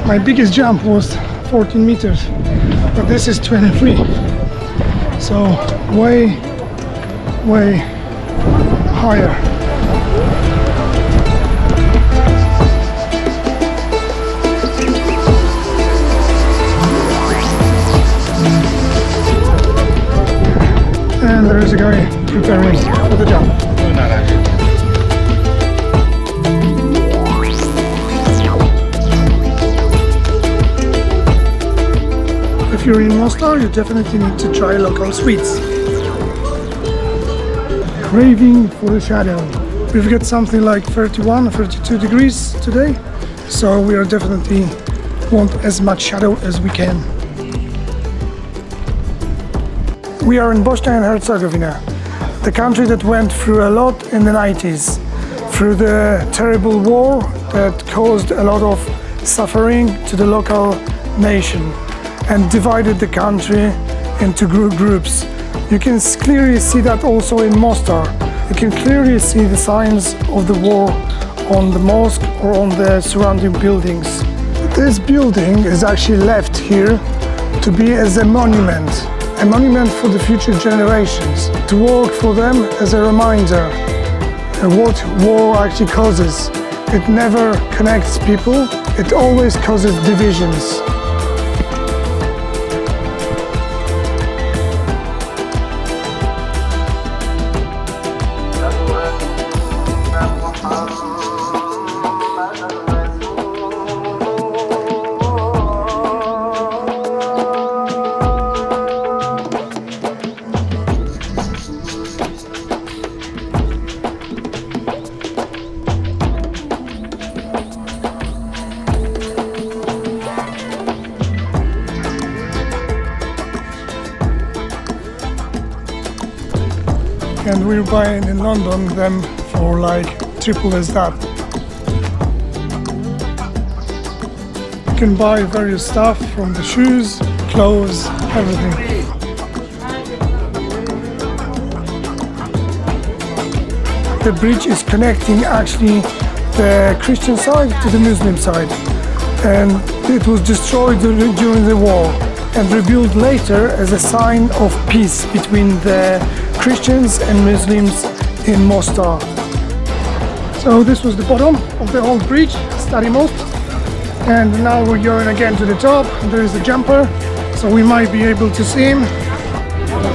My biggest jump was 14 meters, but this is 23. So way higher. And there is a guy preparing for the jump. If you're in Mostar, you definitely need to try local sweets. Craving for the shadow. We've got something like 31 or 32 degrees today, so we are definitely want as much shadow as we can. We are in Bosnia and Herzegovina, the country that went through a lot in the 90s, through the terrible war that caused a lot of suffering to the local nation and divided the country into groups. You can clearly see that also in Mostar. You can clearly see the signs of the war on the mosque or on the surrounding buildings. This building is actually left here to be as a monument for the future generations, to work for them as a reminder of what war actually causes. It never connects people, it always causes divisions. And we're buying in London them for like triple as that. You can buy various stuff from the shoes, clothes, everything. The bridge is connecting actually the Christian side to the Muslim side, and it was destroyed during the war and rebuilt later as a sign of peace between the Christians and Muslims in Mostar. So this was the bottom of the old bridge, Stary Most, and now we're going again to the top. There is a jumper, so we might be able to see him.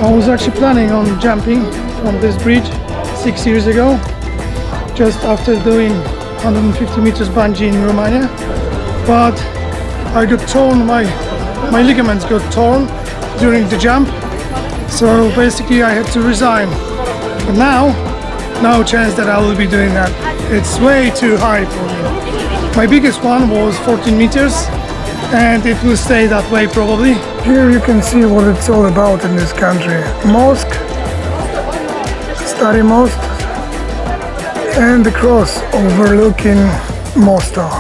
I was actually planning on jumping from this bridge 6 years ago, just after doing 150 meters bungee in Romania, but I got torn, my ligaments got torn during the jump. So basically I had to resign, but now, no chance that I will be doing that. It's way too high for me. My biggest one was 14 meters and it will stay that way probably. Here you can see what it's all about in this country. Mosque, Stary Most, and the cross overlooking Mostar.